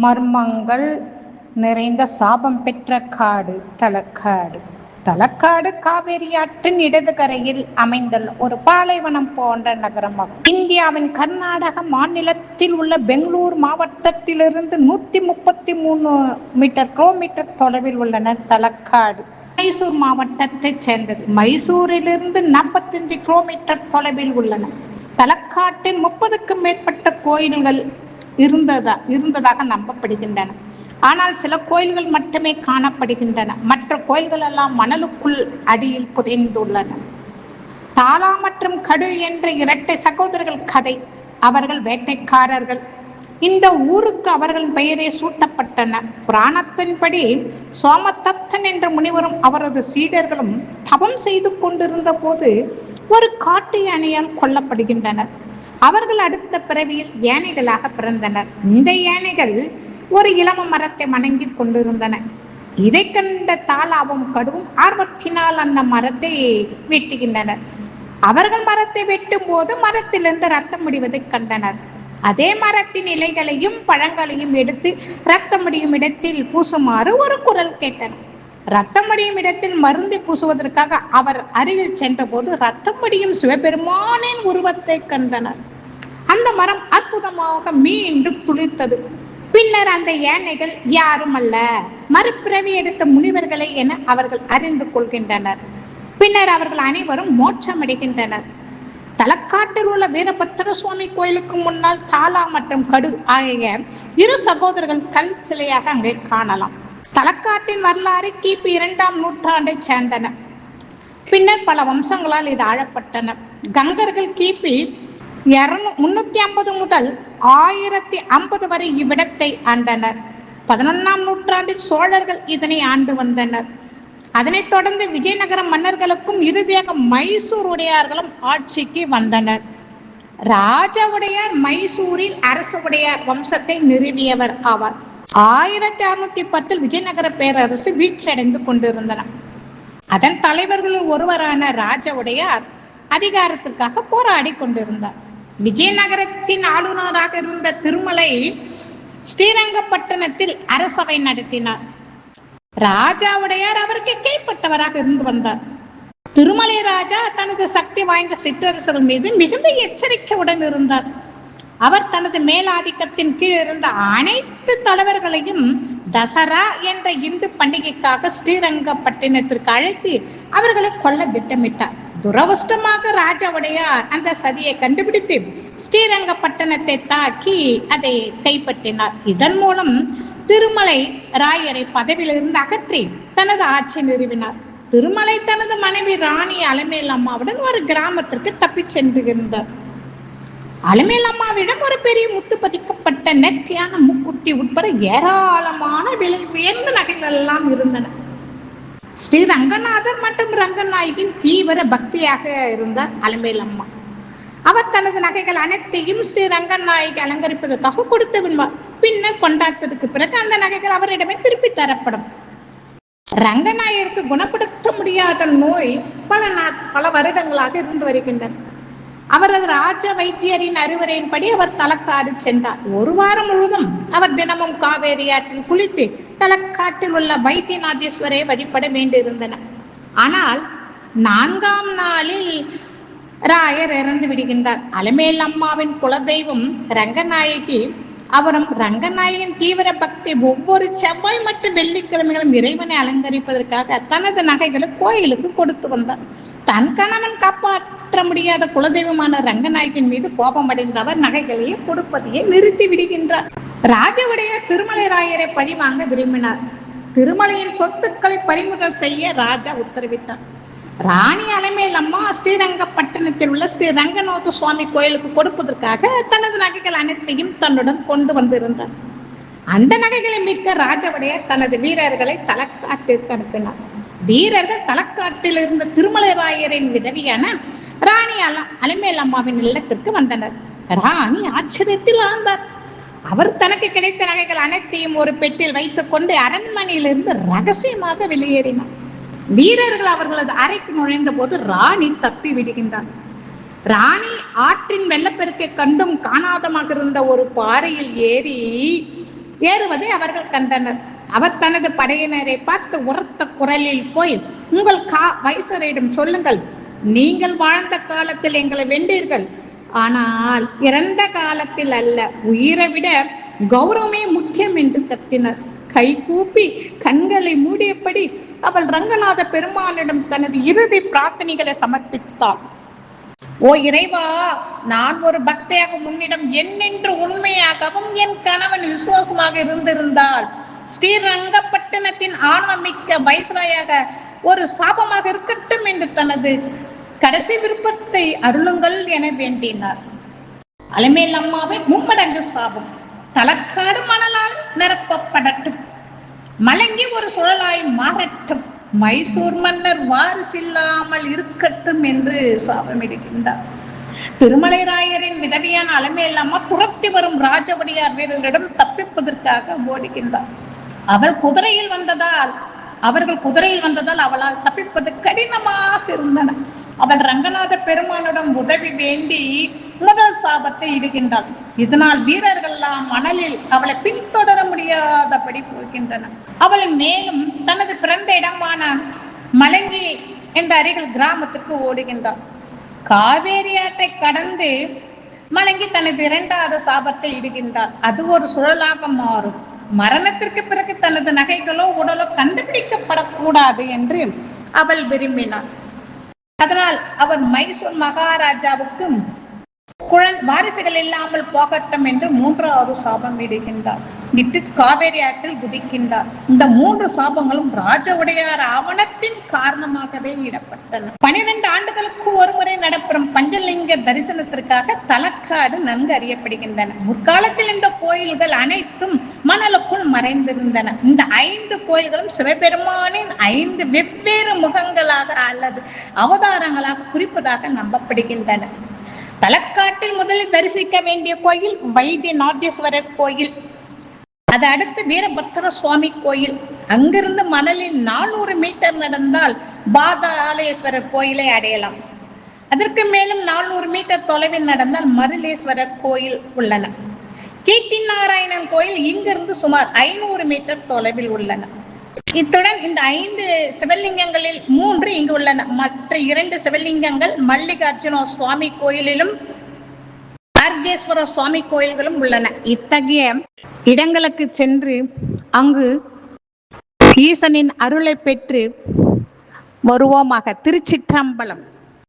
மர்மங்கள் நிறைந்த சாபம் பெற்ற காடு தலக்காடு. தலக்காடு காவேரி ஆற்றின் இடது கரையில் அமைந்துள்ள ஒரு பாலைவனம் போன்ற நகரமாகும். இந்தியாவின் கர்நாடக மாநிலத்தில் உள்ள பெங்களூர் மாவட்டத்திலிருந்து 133 கிலோமீட்டர் தொலைவில் உள்ளன தலக்காடு. மைசூர் மாவட்டத்தை சேர்ந்தது. மைசூரிலிருந்து 45 கிலோமீட்டர் தொலைவில் உள்ளன. தலக்காட்டில் 30க்கும் மேற்பட்ட கோயில்கள் இருந்ததாக நம்பப்படுகின்றன. ஆனால் சில கோயில்கள் மட்டுமே காணப்படுகின்றன. மற்ற கோயில்கள் எல்லாம் மணலுக்குள் அடியில் புதைந்துள்ளன. தாலா மற்றும் கடு என்ற இரட்டை சகோதரர்கள் கதை. அவர்கள் வேட்டைக்காரர்கள். இந்த ஊருக்கு அவர்கள் பெயரே சூட்டப்பட்டன. புராணத்தின்படி சோமதத்தன் என்ற முனிவரும் அவரது சீடர்களும் தவம் செய்து கொண்டிருந்த போது ஒரு காட்டு யானையால் கொல்லப்படுகின்றனர். அவர்கள் அடுத்த பிறவியில் யானைகளாக பிறந்தனர். இந்த யானைகள் ஒரு இளம மரத்தை வணங்கி கொண்டிருந்தன. இதை கண்ட தாலாவும் கடுவும் ஆர்வத்தினால் அந்த மரத்தை வெட்டுகின்றனர். அவர்கள் மரத்தை வெட்டும் போது மரத்திலிருந்து ரத்தம் முடிவதை கண்டனர். அதே மரத்தின் இலைகளையும் பழங்களையும் எடுத்து ரத்தம் முடியும் இடத்தில் பூசுமாறு ஒரு குரல் கேட்டனர். ரத்தம் முடியும் இடத்தில் மருந்தை பூசுவதற்காக அவர் அருகில் சென்ற போது ரத்தம் முடியும் சிவபெருமானின் உருவத்தை கண்டனர். அந்த மரம் அற்புதமாக மீண்டும் துளிர்த்தது. பின்னர் அந்த யானைகள் யாரும் அல்ல, மறுபிறவி எடுத்த முனிவர்களை என அவர்கள் அறிந்து கொள்கின்றனர். பின்னர் அவர்கள் அனைவரும் மோட்சமடைகின்றனர். தலக்காட்டில் உள்ள வீரபத்திர சுவாமி கோயிலுக்கு முன்னால் தாலா மற்றும் கடு ஆகிய இரு சகோதரர்கள் கல் சிலையாக அங்கே காணலாம். தலக்காட்டின் வரலாறு கிபி 2ஆம் நூற்றாண்டை சேர்ந்தன. பின்னர் பல வம்சங்களால் இது ஆழப்பட்டன. கங்கர்கள் கிபி 350 முதல் 1050 வரை இவ்விடத்தை ஆண்டனர். 11ஆம் நூற்றாண்டில் சோழர்கள் இதனை ஆண்டு வந்தனர். அதனைத் தொடர்ந்து விஜயநகர மன்னர்களுக்கும் இறுதியாக மைசூர் உடையார்களும் ஆட்சிக்கு வந்தனர். ராஜ உடையார் மைசூரின் அரசு உடையார் வம்சத்தை நிறுவியவர் ஆவார். 1610 விஜயநகர பேரரசு வீழ்ச்சியடைந்து கொண்டிருந்தனர். அதன் தலைவர்களில் ஒருவரான ராஜ உடையார் அதிகாரத்திற்காக போராடி கொண்டிருந்தார். விஜயநகரத்தின் ஆளுநராக இருந்த திருமலை ஸ்ரீரங்கப்பட்டணத்தில் அரசவை நடத்தினார். ராஜா உடையார் அவருக்கு கீழ்ப்பட்டவராக இருந்து வந்தார். திருமலை ராஜா தனது சக்தி வாய்ந்த சிற்றரசர்கள் மீது மிகுந்த எச்சரிக்கையுடன் இருந்தார். அவர் தனது மேலாதிக்கத்தின் கீழ் இருந்த அனைத்து தலைவர்களையும் தசரா என்ற இந்து பண்டிகைக்காக ஸ்ரீரங்கப்பட்டினத்திற்கு அழைத்து அவர்களை கொல்ல திட்டமிட்டார். துரவஷ்டமாக ராஜா உடையார் அந்த சதியை கண்டுபிடித்து ஸ்ரீரங்கப்பட்டணத்தை தாக்கி அதை கைப்பற்றினார். இதன் மூலம் திருமலை ராயரை பதவியிலிருந்து அகற்றி தனது ஆட்சி நிறுவினார். திருமலை தனது மனைவி ராணி அலமேல் அம்மாவுடன் ஒரு கிராமத்திற்கு தப்பி சென்றிருந்தார். அலமேல் அம்மாவிடம் ஒரு பெரிய முத்து பதிக்கப்பட்ட நெற்றியான மூக்குத்தி உட்பட ஏராளமான விலை உயர்ந்த நகைகள் எல்லாம் இருந்தன. ஸ்ரீ ரங்கநாதர் மற்றும் ரங்கநாயகின் தீவிர பக்தியாக இருந்தார் அலமேல் அம்மா. அவர் தனது நகைகள் அனைத்தையும் ஸ்ரீ ரங்கநாயகி அலங்கரிப்பதற்காக கொடுத்து விடுவார். பின்னர் கொண்டாட்டத்துக்கு பிறகு அந்த நகைகள் அவரிடமே திருப்பி தரப்படும். ரங்கநாயகருக்கு குணப்படுத்த முடியாத நோய் பல வருடங்களாக இருந்து வருகின்றன. அவரது ராஜ வைத்தியரின் அறிவுரையின்படி அவர் தலக்காடு சென்றார். ஒரு வாரம் முழுவதும் அவர் தினமும் காவேரி ஆற்றில் குளித்து தலக்காட்டில் உள்ள வைத்தியநாதேஸ்வரை வழிபட வேண்டியிருந்தனர். ஆனால் 4ஆம் நாளில் ராயர் இறந்து விடுகின்றார். அலமேல் அம்மாவின் குலதெய்வம் ரங்கநாயகி. அவரும் ரங்கநாயகின் தீவிர பக்தி ஒவ்வொரு செவ்வாய் மற்றும் வெள்ளிக்கிழமைகளும் இறைவனை அலங்கரிப்பதற்காக தனது நகைகளை கோயிலுக்கு கொடுத்து வந்தார். தன் கணவன் காப்பாற்ற முடியாத குலதெய்வமான ரங்கநாயகின் மீது கோபமடைந்த அவர் நகைகளையே கொடுப்பதையே நிறுத்தி விடுகின்றார். ராஜவுடையார் திருமலை ராயரை பழிவாங்க விரும்பினார். திருமலையின் சொத்துக்களை பறிமுதல் செய்ய ராஜா உத்தரவிட்டார். ராணி அலமேல் அம்மா ஸ்ரீரங்கப்பட்டணத்தில் உள்ள ஸ்ரீ ரங்கநாத சுவாமி கோயிலுக்கு கொடுப்பதற்காக தனது நகைகள் அனைத்தையும் தன்னுடன் கொண்டு வந்திருந்தார். அந்த நகைகளை மீட்க ராஜவுடையார் தனது வீரர்களை தலக்காட்டிற்கு அனுப்பினார். வீரர்கள் தலக்காட்டில் இருந்த திருமலை ராயரின் விதவியான ராணி அலமேல் அம்மாவின் இல்லத்திற்கு வந்தனர். ராணி ஆச்சரியத்தில் ஆழ்ந்தார். அவர் தனக்கு கிடைத்த நகைகள் அனைத்தையும் ஒரு பெட்டியில் வைத்துக் கொண்டு அரண்மனையிலிருந்து ரகசியமாக வெளியேறினார். வீரர்கள் அவர்களது அறைக்கு நுழைந்த போது ராணி தப்பி விடுகின்றார். ராணி ஆற்றின் வெள்ளப்பெருக்கை கண்டும் காணாதமாக இருந்த ஒரு பாறையில் ஏறி ஏறுவதை அவர்கள் கண்டனர். அவர் தனது படையினரை பார்த்து உரத்த குரலில் போய், உங்கள் வைசரிடம் சொல்லுங்கள், நீங்கள் வாழ்ந்த காலத்தில் எங்களை வென்றீர்கள், ஆனால் இறந்த காலத்தில் அல்ல, உயிரை விட கௌரவமே முக்கியம் என்று கத்தினர். கை கூப்பி கண்களை மூடியபடி அவள் ரங்கநாத பெருமானிடம் தனது இறுதி பிரார்த்தனைகளை சமர்ப்பித்தாள். ஓ இறைவா, நான் ஒரு பக்தியாக உன்னிடம் என்னென்று உண்மையாகவும் என் கணவன் விசுவாசமாக இருந்திருந்தால் ஸ்ரீரங்கப்பட்டினத்தின் ஆன்மமிக்க வைஸ்ராயாக ஒரு சாபமாக இருக்கட்டும் என்று தனது கடைசி விருப்பத்தை அருளுங்கள் என வேண்டினார். அலமேல் அம்மாவின் மும்மடங்கு சாபம். தலக்காடு மணலால் நிரப்பப்படட்டும், மலங்கி ஒரு சுழலாய் மாறட்டும், மைசூர் மன்னர் வாரிசில்லாமல் இருக்கட்டும் என்று சாபமிடுகின்றார். திருமலைராயரின் விதவியான அலமேல் அம்மா துரத்தி வரும் ராஜவடியார் வீரர்களிடம் தப்பிப்பதற்காக ஓடுகின்றார். அவர்கள் குதிரையில் வந்ததால் அவளால் தப்பிப்பது கடினமாக இருந்தன. அவள் ரங்கநாத பெருமானிடம் உதவி வேண்டி முதல் சாபத்தை இடுகின்றாள். இதனால் வீரர்கள் மணலில் அவளை பின்தொடர முடியாதபடி போகின்றனர். அவள் மேலும் தனது பிறந்த இடமான மலங்கி என்ற அருகில் கிராமத்துக்கு ஓடுகின்றாள். காவேரி ஆற்றை கடந்து மலங்கி தனது இரண்டாவது சாபத்தை இடுகின்றார். அது ஒரு சுழலாக மாறும். மரணத்திற்கு பிறகு தனது நகைகளோ உடலோ கண்டுபிடிக்கப்படக்கூடாது என்று அவள் விரும்பினாள். அதனால் அவர் மைசூர் மகாராஜாவுக்கு வாரிசுகள் இல்லாமல் போகட்டும் என்று மூன்றாவது சாபம் இடுகின்றார். இட்டு காவேரி ஆற்றில் குதிக்கின்றார். இந்த மூன்று சாபங்களும் ராஜ உடையார் ஆவணத்தின் காரணமாகவே இடப்பட்டன. 12 ஆண்டுகளுக்கு ஒருமுறை நடைபெறும் பஞ்சலிங்க தரிசனத்திற்காக தலக்காடு நன்கு அறியப்படுகின்றன. முற்காலத்தில் இந்த கோயில்கள் அனைத்தும் மணலுக்குள் மறைந்திருந்தன. இந்த 5 கோயில்களும் சிவபெருமானின் 5 வெவ்வேறு முகங்களாக அல்லது அவதாரங்களாக குறிப்பதாக நம்பப்படுகின்றன. தலக்காட்டில் முதலில் தரிசிக்க வேண்டிய கோயில் வைத்தியநாதேஸ்வரர் கோயில். அது அடுத்து வீரபத்திர சுவாமி கோயில். அங்கிருந்து மணலில் 400 மீட்டர் நடந்தால் பாதாளேஸ்வரர் கோயிலை அடையலாம். அதற்கு மேலும் 400 மீட்டர் தொலைவில் நடந்தால் மருளேஸ்வரர் கோயில் உள்ளன. கீர்த்தி நாராயணன் கோயில் இங்கிருந்து சுமார் 500 மீட்டர் தொலைவில் உள்ளன. இத்துடன் இந்த 5 சிவலிங்கங்களில் 3 இங்கு உள்ளன. மற்ற 2 சிவலிங்கங்கள் மல்லிகார்ஜுன சுவாமி கோயிலிலும் அர்கேஸ்வர சுவாமி கோயில்களும் உள்ளன. இத்தகைய இடங்களுக்கு சென்று அங்கு ஈசனின் அருளை பெற்று வருவோமாக. திருச்சிற்றம்பலம்.